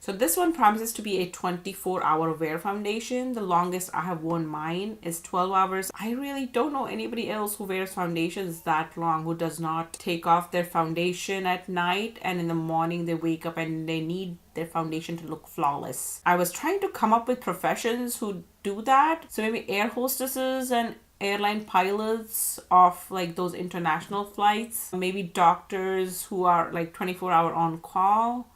So this one promises to be a 24-hour wear foundation. The longest I have worn mine is 12 hours. I really don't know anybody else who wears foundations that long, who does not take off their foundation at night and in the morning they wake up and they need their foundation to look flawless. I was trying to come up with professions who do that. So maybe air hostesses and airline pilots of like those international flights. Maybe doctors who are like 24-hour on call.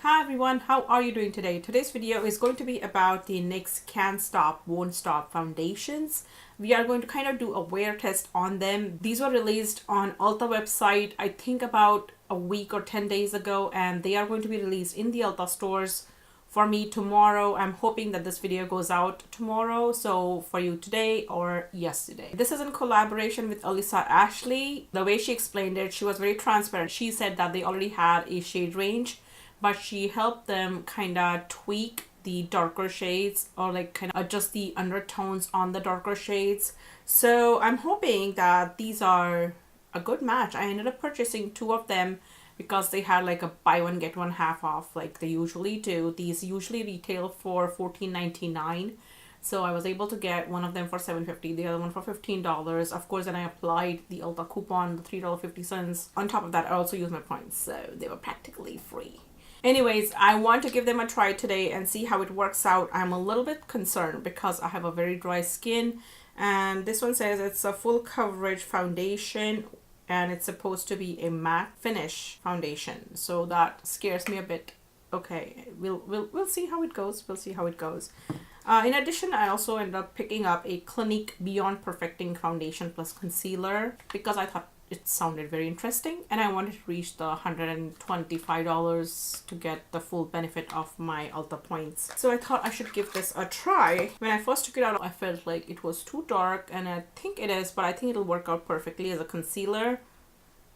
Hi everyone, how are you doing today? Today's video is going to be about the NYX Can't Stop, Won't Stop foundations. We are going to kind of do a wear test on them. These were released on Ulta website, I think about a week or 10 days ago, and they are going to be released in the Ulta stores for me tomorrow. I'm hoping that this video goes out tomorrow, so for you today or yesterday. This is in collaboration with Alissa Ashley. The way she explained it, she was very transparent. She said that they already had a shade range, but she helped them kind of tweak the darker shades or like kind of adjust the undertones on the darker shades. So I'm hoping that these are a good match. I ended up purchasing 2 of them because they had like a buy one get one half off like they usually do. These usually retail for $14.99. So I was able to get one of them for $7.50, the other one for $15. Of course, then I applied the Ulta coupon, the $3.50. On top of that, I also used my points, so they were practically free. Anyways, I want to give them a try today and see how it works out. I'm a little bit concerned because I have a very dry skin, and this one says it's a full coverage foundation and it's supposed to be a matte finish foundation. So that scares me a bit. Okay, we'll see how it goes. We'll see how it goes. In addition, I also ended up picking up a Clinique Beyond Perfecting Foundation Plus Concealer because I thought it sounded very interesting and I wanted to reach the $125 to get the full benefit of my Ulta points. So I thought I should give this a try. When I first took it out, I felt like it was too dark, and I think it is, but I think it'll work out perfectly as a concealer.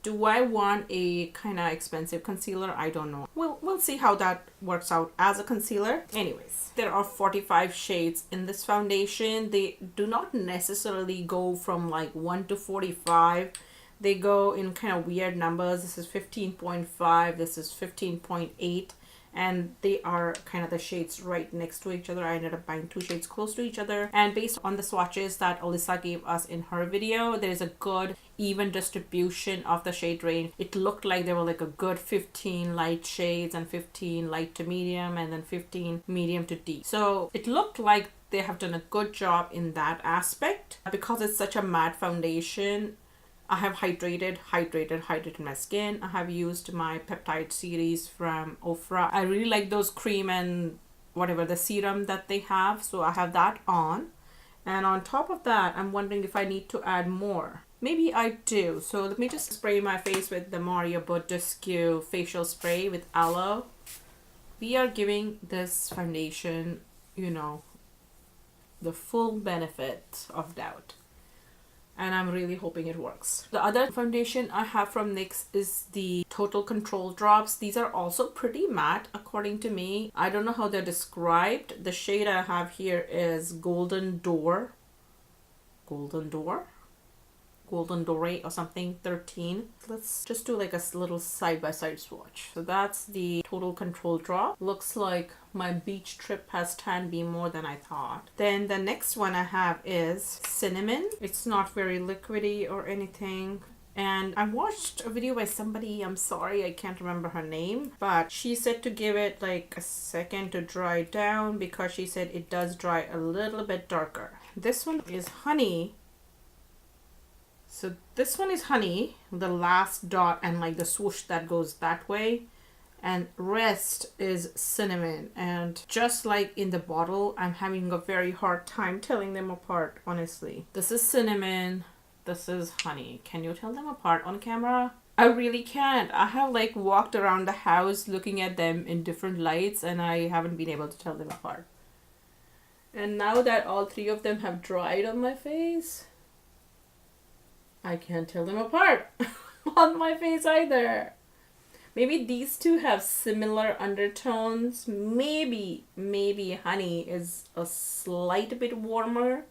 Do I want a kind of expensive concealer? I don't know. We'll see how that works out as a concealer. Anyways, there are 45 shades in this foundation. They do not necessarily go from like 1 to 45. They go in kind of weird numbers. This is 15.5, this is 15.8, and they are kind of the shades right next to each other. I ended up buying 2 shades close to each other, and based on the swatches that Alissa gave us in her video, there's a good even distribution of the shade range. It looked like there were like a good 15 light shades and 15 light to medium and then 15 medium to deep. So it looked like they have done a good job in that aspect. Because it's such a matte foundation, I have hydrated my skin. I have used my peptide series from Ofra. I really like those cream and whatever the serum that they have, so I have that on. And on top of that, I'm wondering if I need to add more. Maybe I do. So let me just spray my face with the Mario Badescu facial spray with aloe. We are giving this foundation, you know, the full benefit of doubt, and I'm really hoping it works. The other foundation I have from NYX is the Total Control drops. These are also pretty matte according to me. I don't know how they're described. The shade I have here is Golden Door or something, 13. Let's just do like a little side-by-side swatch. So that's the Total Control drop. Looks like my beach trip has tanned me more than I thought. Then the next one I have is Cinnamon. It's not very liquidy or anything. And I watched a video by somebody, I'm sorry, I can't remember her name, but she said to give it like a second to dry down because she said it does dry a little bit darker. This one is Honey. So this one is Honey, the last dot and like the swoosh that goes that way, and rest is Cinnamon. And just like in the bottle, I'm having a very hard time telling them apart, honestly. This is Cinnamon, this is Honey. Can you tell them apart on camera? I really can't. I have like walked around the house looking at them in different lights and I haven't been able to tell them apart. And now that all 3 of them have dried on my face, I can't tell them apart on my face either. Maybe these 2 have similar undertones. Maybe Honey is a slight bit warmer.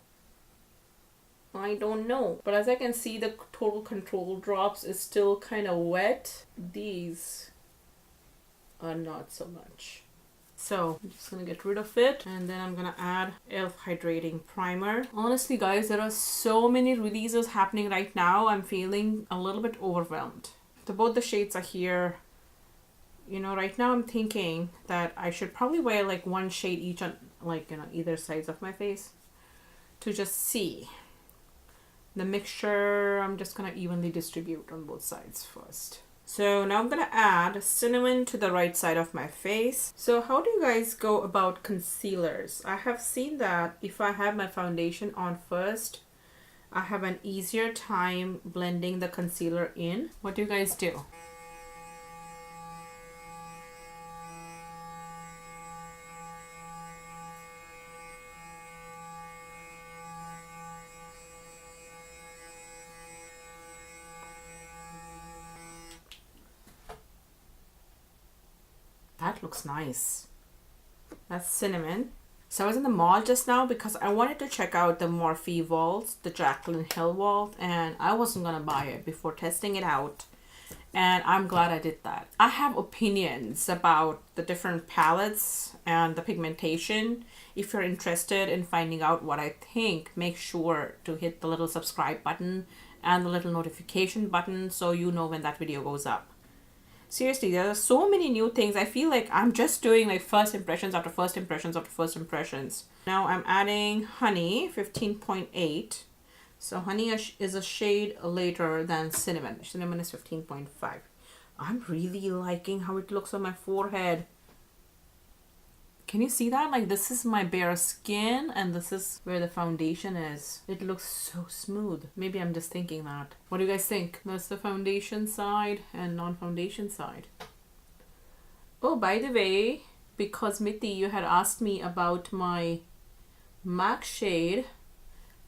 I don't know. But as I can see, the Total Control drops is still kind of wet. These are not so much. So I'm just gonna get rid of it, and then I'm gonna add e.l.f. Hydrating Primer. Honestly guys, there are so many releases happening right now. I'm feeling a little bit overwhelmed. Both the shades are here. You know, right now I'm thinking that I should probably wear like one shade each on, like, you know, either sides of my face to just see the mixture. I'm just gonna evenly distribute on both sides first. So now I'm gonna add cinnamon to the right side of my face. So how do you guys go about concealers? I have seen that if I have my foundation on first, I have an easier time blending the concealer in. What do you guys do? That looks nice. That's cinnamon. So I was in the mall just now because I wanted to check out the Morphe Vault, the Jaclyn Hill Vault, and I wasn't gonna buy it before testing it out. And I'm glad I did that. I have opinions about the different palettes and the pigmentation. If you're interested in finding out what I think, make sure to hit the little subscribe button and the little notification button so you know when that video goes up. Seriously, there are so many new things. I feel like I'm just doing like first impressions after first impressions after first impressions. Now I'm adding Honey 15.8. So Honey is a shade later than Cinnamon. Cinnamon is 15.5. I'm really liking how it looks on my forehead. Can you see that? Like, this is my bare skin and this is where the foundation is. It looks so smooth. Maybe I'm just thinking that. What do you guys think? That's the foundation side and non-foundation side. Oh, by the way, because Mithy, you had asked me about my MAC shade,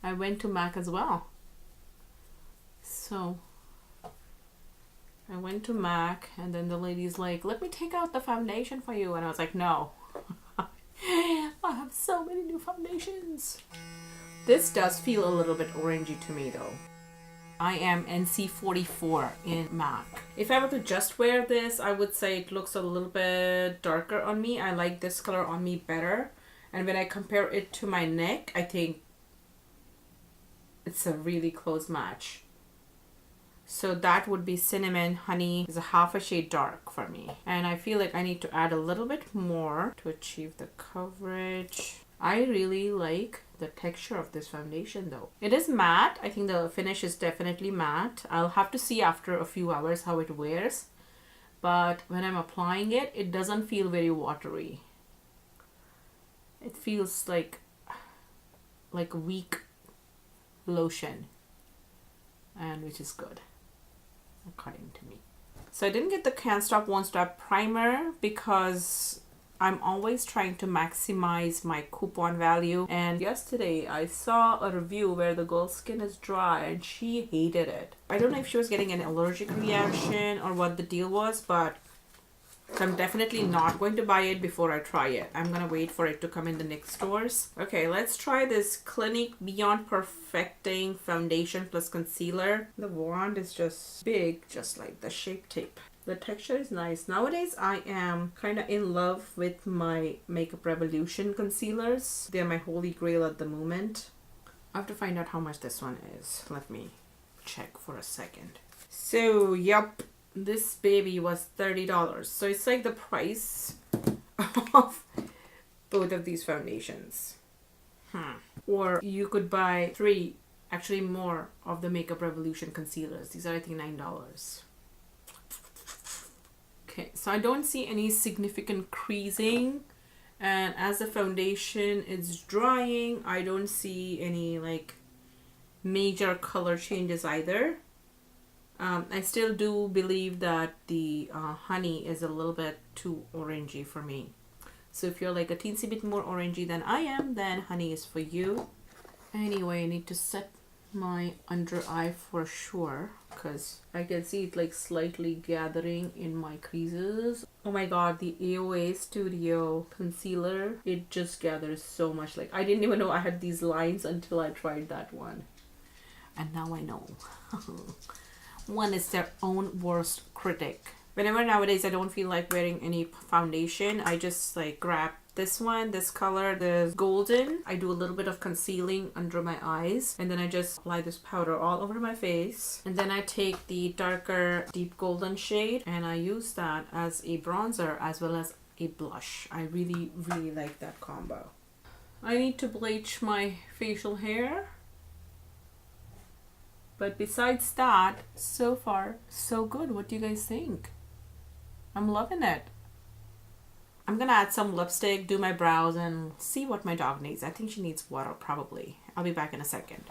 I went to MAC as well. So I went to MAC and then the lady's like, let me take out the foundation for you. And I was like, no. I have so many new foundations. This does feel a little bit orangey to me though. I am NC44 in MAC. If I were to just wear this, I would say it looks a little bit darker on me. I like this color on me better. And when I compare it to my neck, I think it's a really close match. So that would be Cinnamon. Honey is a half a shade dark for me. And I feel like I need to add a little bit more to achieve the coverage. I really like the texture of this foundation though. It is matte. I think the finish is definitely matte. I'll have to see after a few hours how it wears. But when I'm applying it, it doesn't feel very watery. It feels like weak lotion, and which is good according to me. So I didn't get the Can't Stop Won't Stop primer because I'm always trying to maximize my coupon value. And yesterday I saw a review where the girl's skin is dry and she hated it. I don't know if she was getting an allergic reaction or what the deal was, but I'm definitely not going to buy it before I try it. I'm gonna wait for it to come in the NYX stores. Okay, let's try this Clinique Beyond Perfecting Foundation plus Concealer. The wand is just big, just like the Shape Tape. The texture is nice. Nowadays, I am kind of in love with my Makeup Revolution concealers. They're my holy grail at the moment. I have to find out how much this one is. Let me check for a second. So, yup. This baby was $30. So it's like the price of both of these foundations. Or you could buy 3, actually more, of the Makeup Revolution concealers. These are, I think, $9. Okay, so I don't see any significant creasing. And as the foundation is drying, I don't see any like major color changes either. I still do believe that the Honey is a little bit too orangey for me. So if you're like a teensy bit more orangey than I am, then Honey is for you. Anyway, I need to set my under eye for sure because I can see it like slightly gathering in my creases. Oh my god, the AOA Studio concealer, it just gathers so much. Like, I didn't even know I had these lines until I tried that one. And now I know. One is their own worst critic. Whenever nowadays I don't feel like wearing any foundation, I just like grab this one, this color, the golden. I do a little bit of concealing under my eyes, and then I just apply this powder all over my face. And then I take the darker deep golden shade and I use that as a bronzer as well as a blush. I really, really like that combo. I need to bleach my facial hair. But besides that, so far, so good. What do you guys think? I'm loving it. I'm gonna add some lipstick, do my brows, and see what my dog needs. I think she needs water, probably. I'll be back in a second.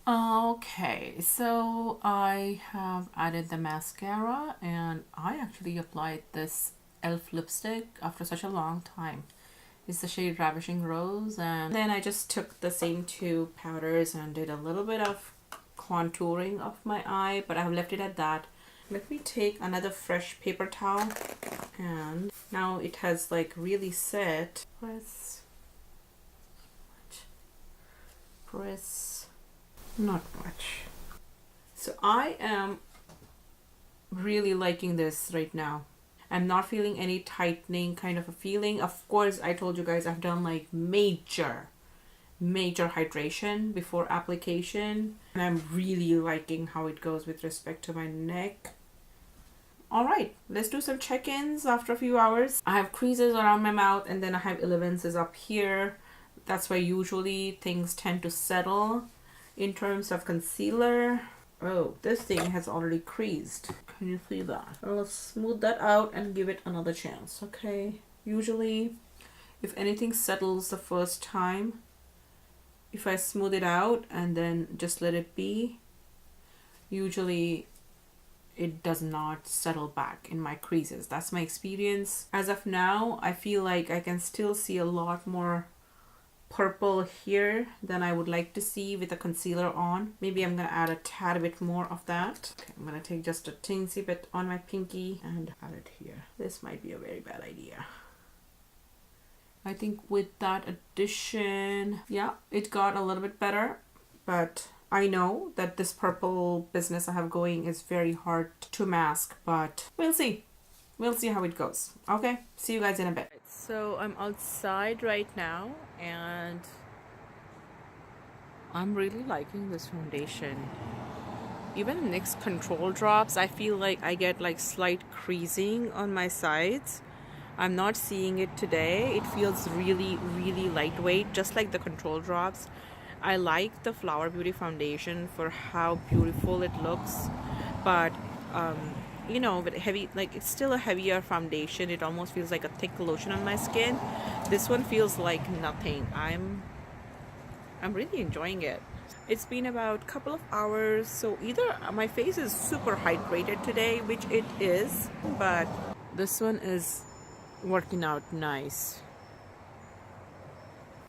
Okay, so I have added the mascara, and I actually applied this e.l.f. lipstick after such a long time. It's the shade Ravishing Rose, and then I just took the same two powders and did a little bit of contouring of my eye, but I've left it at that. Let me take another fresh paper towel, and now it has like really set. Press, not much. So I am really liking this right now. I'm not feeling any tightening kind of a feeling. Of course, I told you guys I've done like major hydration before application, and I'm really liking how it goes with respect to my neck. All right, let's do some check-ins after a few hours. I have creases around my mouth, and then I have elevences up here. That's where usually things tend to settle. In terms of concealer, oh, this thing has already creased. Can you see that? Well, let's smooth that out and give it another chance. Okay, usually if anything settles the first time, if I smooth it out and then just let it be, usually it does not settle back in my creases. That's my experience. As of now, I feel like I can still see a lot more purple here than I would like to see with the concealer on. Maybe I'm gonna add a tad bit more of that. Okay, I'm gonna take just a teensy bit on my pinky and add it here. This might be a very bad idea. I think with that addition, yeah, it got a little bit better, but I know that this purple business I have going is very hard to mask, but we'll see. We'll see how it goes. Okay, see you guys in a bit. So I'm outside right now, and I'm really liking this foundation. Even NYX Control Drops, I feel like I get like slight creasing on my sides. I'm not seeing it today. It feels really, really lightweight, just like the Control Drops. I like the Flower Beauty foundation for how beautiful it looks, but you know, with heavy, like it's still a heavier foundation. It almost feels like a thick lotion on my skin. This one feels like nothing. I'm really enjoying it. It's been about a couple of hours, so either my face is super hydrated today, which it is, but this one is working out nice.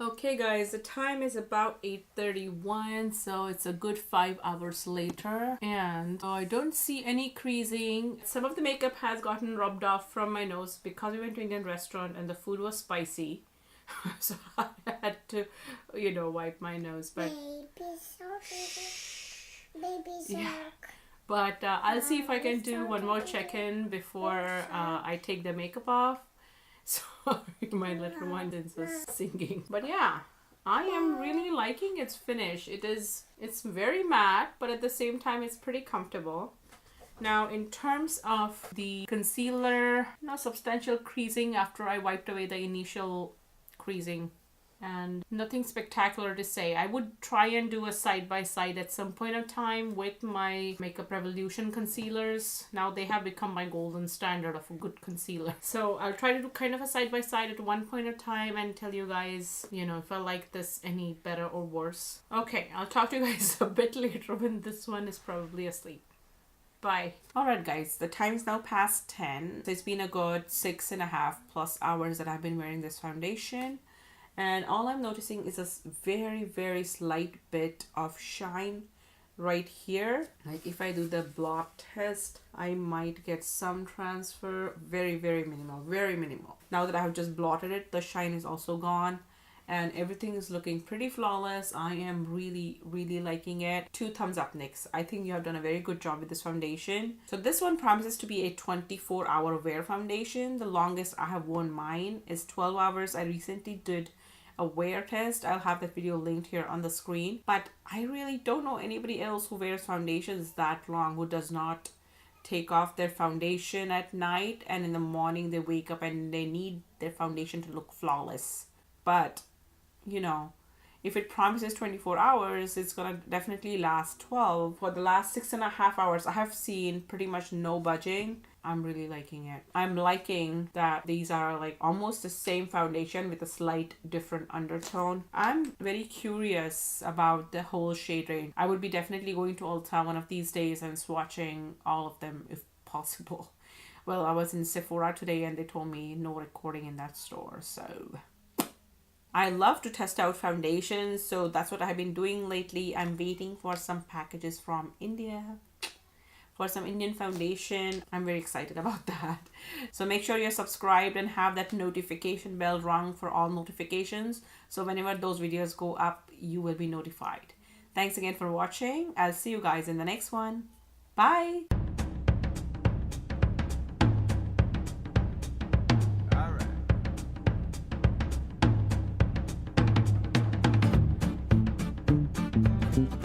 Okay guys, the time is about 8:31, so it's a good 5 hours later, and I don't see any creasing. Some of the makeup has gotten rubbed off from my nose because we went to an Indian restaurant and the food was spicy. So I had to, you know, wipe my nose, but yeah. But I'll see if I can do one more check-in before I take the makeup off. Sorry, my little one is just singing. But yeah, I am really liking its finish. It's very matte, but at the same time it's pretty comfortable. Now in terms of the concealer, no substantial creasing after I wiped away the initial creasing, and nothing spectacular to say. I would try and do a side-by-side at some point of time with my Makeup Revolution concealers. Now they have become my golden standard of a good concealer. So I'll try to do kind of a side-by-side at one point of time and tell you guys, you know, if I like this any better or worse. Okay, I'll talk to you guys a bit later when this one is probably asleep. Bye. Alright guys, the time is now past 10. So it's been a good 6.5+ hours that I've been wearing this foundation. And all I'm noticing is a very, very slight bit of shine right here. Like if I do the blot test, I might get some transfer. Very, very minimal, very minimal. Now that I have just blotted it, the shine is also gone. and everything is looking pretty flawless. I am really liking it. 2 thumbs up, NYX. I think you have done a very good job with this foundation. So this one promises to be a 24-hour wear foundation. The longest I have worn mine is 12 hours. I recently did a wear test. I'll have that video linked here on the screen, but I really don't know anybody else who wears foundations that long who does not take off their foundation at night and in the morning they wake up and they need their foundation to look flawless. But you know, if it promises 24 hours, it's gonna definitely last 12. For the last 6.5 hours, I have seen pretty much no budging. I'm really liking it. I'm liking that these are like almost the same foundation with a slight different undertone. I'm very curious about the whole shade range. I would be definitely going to Ulta one of these days and swatching all of them if possible. Well, I was in Sephora today and they told me no recording in that store, so I love to test out foundations, so that's what I've been doing lately. I'm waiting for some packages from India for some Indian foundation. I'm very excited about that. So make sure you're subscribed and have that notification bell rung for all notifications. So whenever those videos go up, you will be notified. Thanks again for watching. I'll see you guys in the next one. Bye. All right.